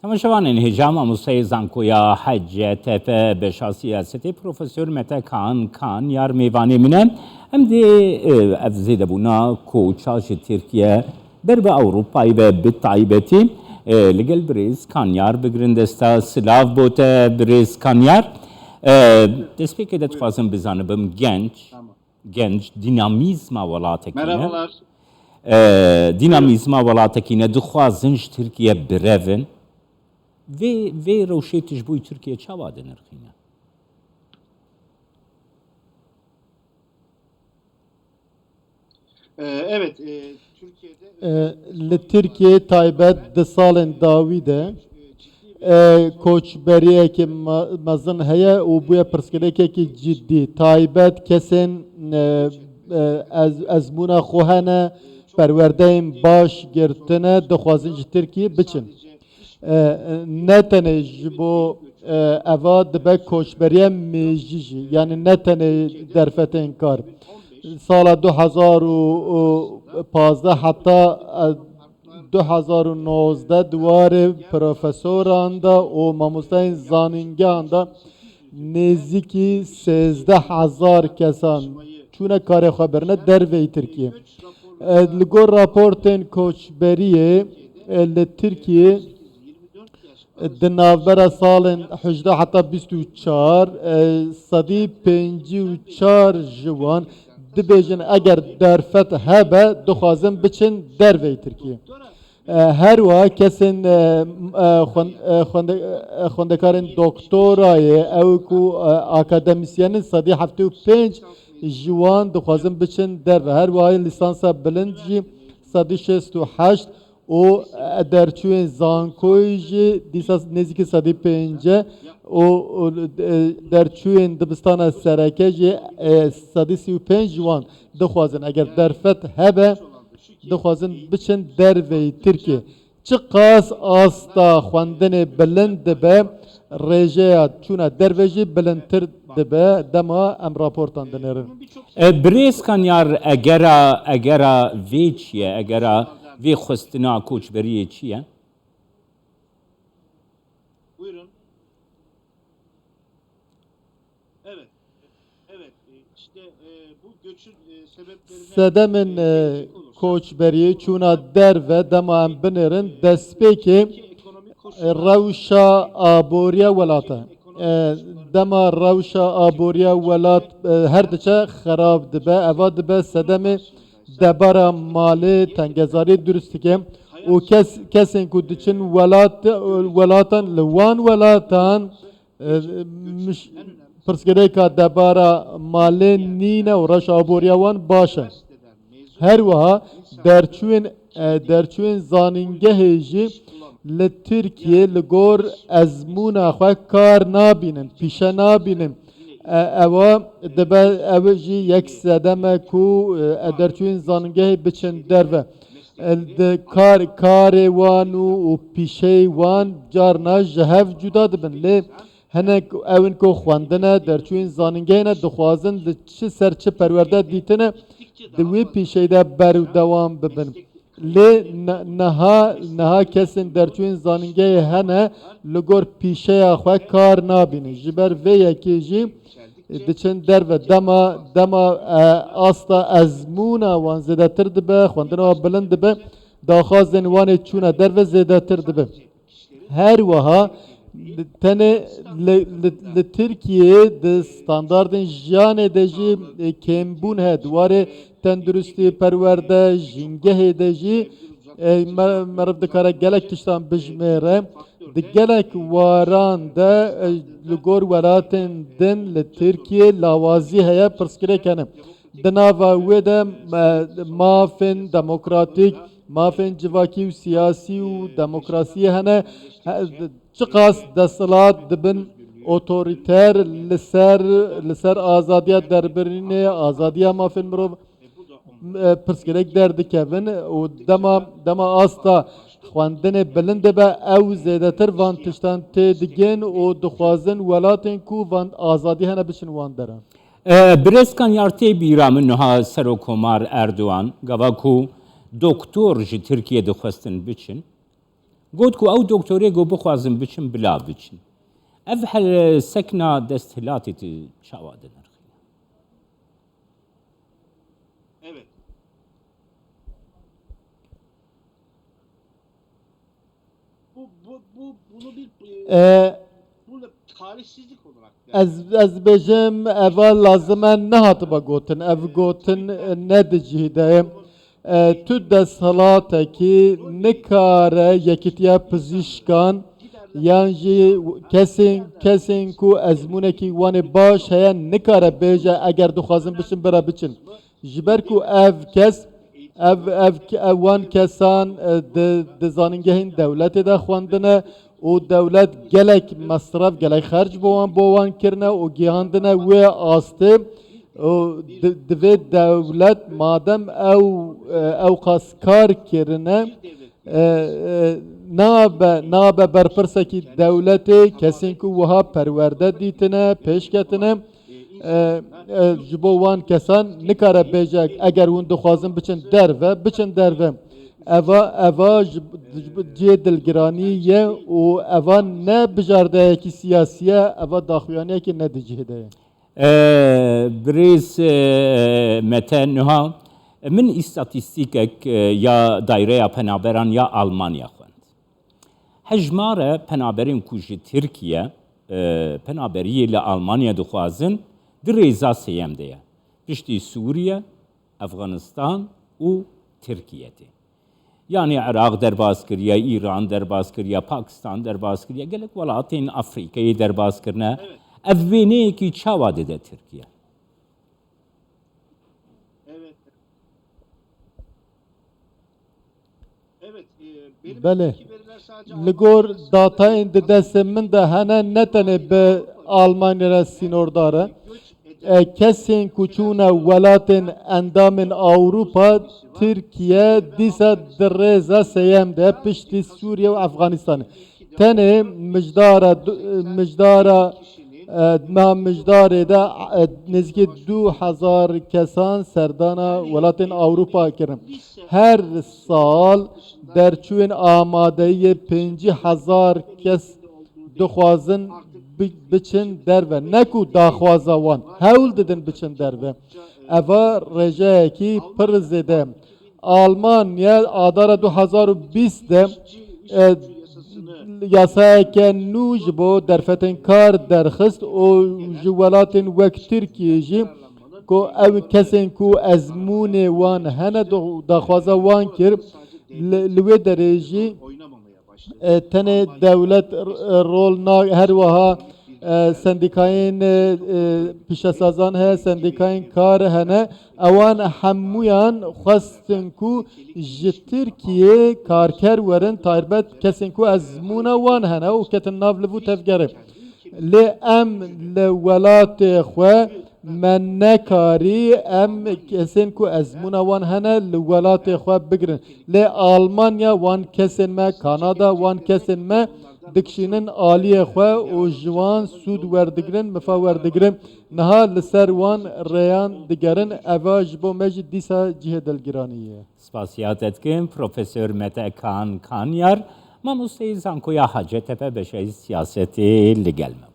تماشاوان انهجام موسیقی زانکویا حج تفه بشا سیاستی پروفسور متا کان یار میوانی منه هم دی افزیده بونا کوچاش ترکیه بر به اروپایی و بطایبتی لگل بریز کانیار بگرندستا سلاف بوته بریز کانیار دستی که دتخوازم بزنم genç dinamizma welatekîne Merhabalar. Dinamizma welatekîne dixwazin ji Tirkiye birevin vê rewşê tişbûyî Tirkiye çawa dinirxîne? Evet, Türkiye'de li Tirkiye taybet di salên dawî de koçberiyekî mezin heye û bûye pirsgirêkekî ciddî taybet kesên ezmûna xwe hene perwerdeyên baş girtine dixwazin ji Tirkiye biçin. Ne tenê ji bo eva dibe koçberiya mêjî jî yani ne tenê derfetên kar. Sala 2015 hatta 2019 duvarê profesoran da û mamosteyên zanîngehan da nêzîkî 13,000 kesan çûne karê xwe birine derveyî Tirkiye. Li gor raportên koçberiyê li Tirkiye di navbera salên 18 heta 24 sedî 54 ji wan dibêjin eger derfet hebe dixwazin biçin derveyî Tirkiye. Her wa kesên xwendekarên doktorayê ew ku akademisyenin sedî 75 ji wan dixwazin biçin derve. Her wayê lîsansa bilind jî sedî 68 û derçûyên zankoyî jî dîsa nêzîkî sedî 50 û derçûyên dibistana sereke jî sedî 35 ji wan dixwazin eger derfet hebe dixwazin biçin derveyî Tirkiye. Çi qas asta xwendinê bilind dibe rêjeya çûna derve jî bilindtir dibe dema em raportan dinêrin. Birêz kanyar egera vê çi ye egera vê xwestina koçberiyê çi ye? buyurun. Evet, işte bu göçün sebeplerine Sedemên koçberiyê çûna derve dema em binêrin destpêkê rewşa aboriya welata. Dema rewşa aboriya welat her diçe xerab dibe eva dibe sedemê debara malê tengezarî durist dike û kesên ku diçin welatan li wan welatan pirsgirêka debara malê nîne û reş aboriya wan baş e. Her wiha derçûyên zanîngehê jî li Tirkiye li gor ezmûna xwe kar nabînin, pîşe nabînin. Ewa dibe ew jî yek sedeme ku derçûyên zanîngehê biçin derve. Karê wan û pîşeyê wan carna ji hev cuda dibin. Lê hinek ewin ku xwendine derçûyên zanîngehê ne dixwazin li çi ser çi perwerde dîtine di wê pîşeyê de berdewam bibin. Lê niha kesên derçûyên zanîngehê hene li gor pîşeya xwe kar nabînin. Ji ber vê yekê jî diçin derve dema asta ezmûna wan zêdetir dibe, xwendina wan bilind dibe, daxwazên wanê çûna derve zêdetir dibe. Her wiha tenê li Tirkiye di standardên jiyanê de jî kêmbûn he. Dwarê tenduristî perwerde jîngehê de jî meriv dikare gelek tiştan bijmêre. Di gelek waran de li gor welatên din li Tirkiye lawazî heye pirsgirêk hene. Di nava wê de mafên demokratîk, mafên civakî û siyasî û demokrasiyê hene. Çi qas desthilat dibin otorîter li ser azadiya derbirînê, azadiya mafên mirov pirsgirêk derdikevin û dema asta xwendinê bilind dibe ew zêdetir van tiştan tê digin û dixwazin welatên ku van azadî hene biçin wan deran. Birêz kanyar tê bîra min niha Serokkomar Erdogan gava ku doktor ji Tirkiye dixwestin biçin گوت کو او دکتوری گو بخوازم بچن بلا بچن اف هل سکنا دستهلاتی چاواده نرخی Evet. Bunu bir bunu tarihsizlik olarak Ez bêjim eva lazim e nehatibe gotin ev gotin nedicîde tu desthilatekî nikare yekîtiya pizîşkan yan jî kesên ku ezmûnekî wanê baş heye nikare bêje eger dixwazin biçin bira biçin ji ber ku ev kes ev wan kesan di zanîngehên dewletê de xwendine û dewlet gelek mesraf gelek xerc bo wan kirine û gihandine wê astê û divê dewlet madem ew qas kar kirine nabe berpirsekî dewletê kesên ku wiha perwerde dîtine pêşketine ji bo wan kesan nikare bêje eger hûn dixwazin biçin derve eva cihê dilgiranî ye û eva ne bijardeyekî siyasî ye eva daxuyaniyekî ne di cihê de ye بريس متى نها من استاتستيكك يا دايرة پنابران يا ألمانيا خوند هجمارة پنابرين كوجي تركيا پنابرية لألمانيا دخوازن دريزا سيام ديه بشتي سوريا أفغانستان و تركيا دي يعني عراق درباز كريا إيران درباز كريا باكستان درباز كريا قالك ولاتين أفريقيا درباز كرنا أفيني كي تشاواد ده تركيا benim Bele. elimdeki veriler sadece Ligor datayên di destê min de hene ne tenê bi Almanya'ya sînordare kesên ku çûne welatên endamên Awropa Tirkiye dîsa di rêza sêyem de piştî Sûriye û Efganistanê tenê mijdara mijdarê de nêzîkî 2000 kesan serdana welatên Awropa kirin her sal derçûyên amadeyî 5000 kes dixwazin biçin derve ne ku daxwaza wan hewl didin biçin derve eva rejeyekî pir zêde Almanya adara 2020 de yasayeke nû ji bo derfetên kar derxist û ji welatên wek Tirkiye jî ku ev kesên ku ezmûnê wan hene daxwaza wan kir li wê derê jî tenê dewlet rol her wiha sendîkayên pîşesazan heye sendîkayên kar hene ewan hemûyan xwestin ku ji Tirkiye karker werin taybet kesên ku ezmûna wan hene û ketin nav li vû tevgerê lê em li welatê xwe me nekarî em kesên ku ezmûna wan hene li welatê xwe bigirin lê Almanya wan kesên me Kanada wan kesên me dikişînin aliyê xwe û ji wan sûd werdigirin mifa werdigirin niha li ser wan rêyan digerin eva ji bo me jî dîsa cihê dilgiranî ye Spasiyat etkin Profesör Mete Kaan Kanyar Mamostey Zankoya Hacettepe Beşeri Siyaseti li gelme.